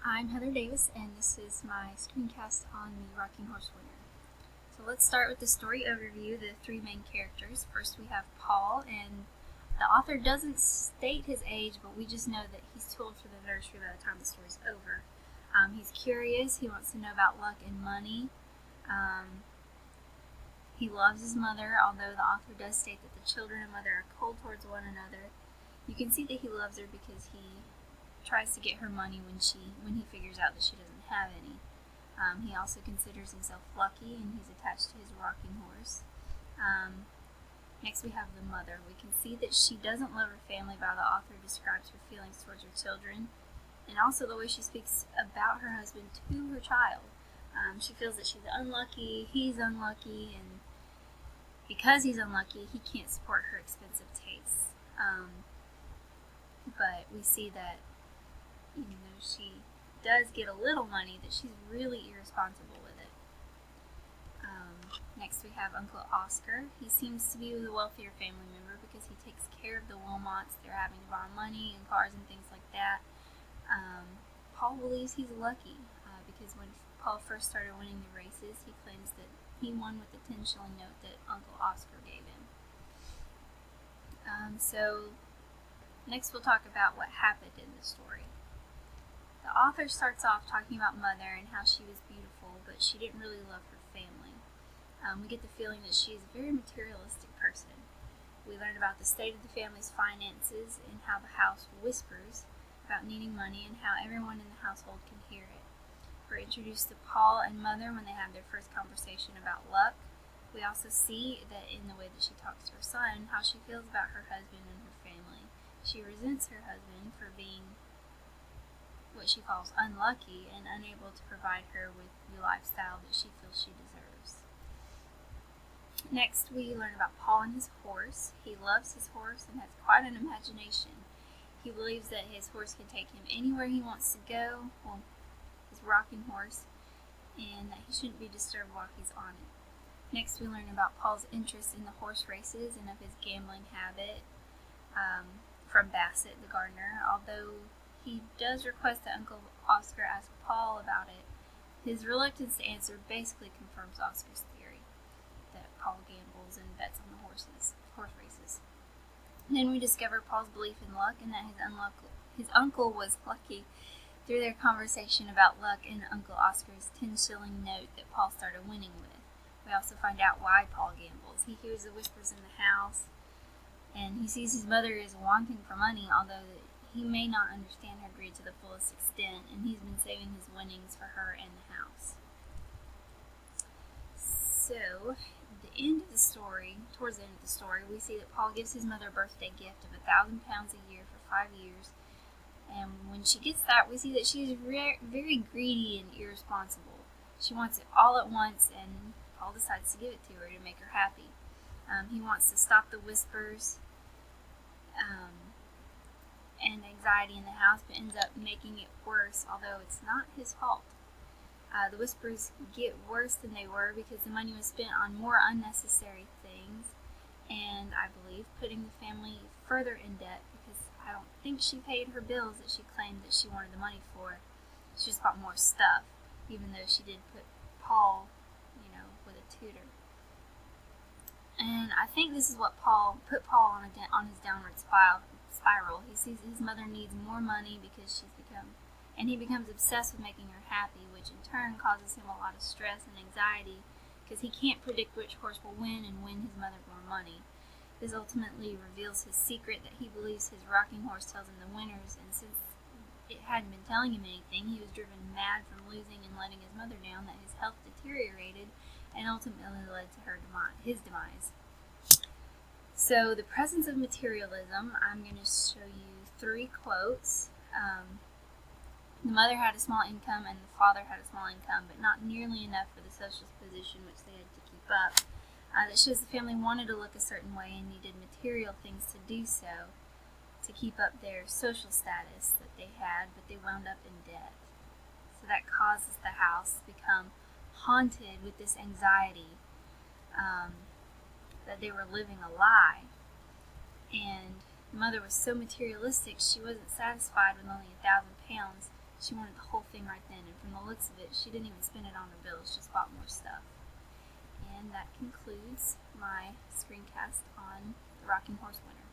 I'm Heather Davis, and this is my screencast on the Rocking Horse Winner. So let's start with the story overview, the three main characters. First we have Paul, and the author doesn't state his age, but we just know that he's too old for the nursery by the time the story's over. He's curious, he wants to know about luck and money. He loves his mother, although the author does state that the children and mother are cold towards one another. You can see that he loves her because he tries to get her money when he figures out that she doesn't have any. He also considers himself lucky, and he's attached to his rocking horse. Next we have the mother. We can see that she doesn't love her family by the author describes her feelings towards her children, and also the way she speaks about her husband to her child. She feels that she's unlucky, he's unlucky, and because he's unlucky, he can't support her expensive tastes. But we see that even though she does get a little money, that she's really irresponsible with it. Next we have Uncle Oscar. He seems to be the wealthier family member because he takes care of the Wilmots. They're having to borrow money and cars and things like that. Paul believes he's lucky because when Paul first started winning the races, he claims that he won with the 10-shilling note that Uncle Oscar gave him. So next we'll talk about what happened in the story. The author starts off talking about Mother and how she was beautiful, but she didn't really love her family. We get the feeling that she is a very materialistic person. We learn about the state of the family's finances and how the house whispers about needing money and how everyone in the household can hear it. We're introduced to Paul and Mother when they have their first conversation about luck. We also see that in the way that she talks to her son, how she feels about her husband and her family. She resents her husband for being what she calls unlucky and unable to provide her with the lifestyle that she feels she deserves. Next, we learn about Paul and his horse. He loves his horse and has quite an imagination. He believes that his horse can take him anywhere he wants to go, his rocking horse, and that he shouldn't be disturbed while he's on it. Next, we learn about Paul's interest in the horse races and of his gambling habit from Bassett, the gardener. Although he does request that Uncle Oscar ask Paul about it, his reluctance to answer basically confirms Oscar's theory that Paul gambles and bets on the horse races. Then we discover Paul's belief in luck and that his uncle was lucky through their conversation about luck and Uncle Oscar's 10-shilling note that Paul started winning with. We also find out why Paul gambles. He hears the whispers in the house, and he sees his mother is wanting for money, although he may not understand her greed to the fullest extent, and he's been saving his winnings for her and the house. So, towards the end of the story, we see that Paul gives his mother a birthday gift of £1,000 a year for 5 years, and when she gets that, we see that she is very greedy and irresponsible. She wants it all at once, and Paul decides to give it to her to make her happy. He wants to stop the whispers and anxiety in the house, but ends up making it worse, although it's not his fault. The whispers get worse than they were because the money was spent on more unnecessary things, and I believe putting the family further in debt because I don't think she paid her bills that she claimed that she wanted the money for. She just bought more stuff, even though she did put Paul, with a tutor. And I think this is what put Paul on his downward spiral. He sees his mother needs more money because he becomes obsessed with making her happy, which in turn causes him a lot of stress and anxiety because he can't predict which horse will win and win his mother more money. This ultimately reveals his secret that he believes his rocking horse tells him the winners, and since it hadn't been telling him anything, he was driven mad from losing and letting his mother down that his health deteriorated and ultimately led to his demise. So, the presence of materialism, I'm going to show you 3 quotes. The mother had a small income and the father had a small income, but not nearly enough for the social position which they had to keep up. That shows the family wanted to look a certain way and needed material things to do so, to keep up their social status that they had, but they wound up in debt. So that causes the house to become haunted with this anxiety that they were living a lie. And the mother was so materialistic, she wasn't satisfied with only £1,000 She wanted the whole thing right then, and from the looks of it, she didn't even spend it on her bills, just bought more stuff. And that concludes my screencast on the Rocking Horse Winter.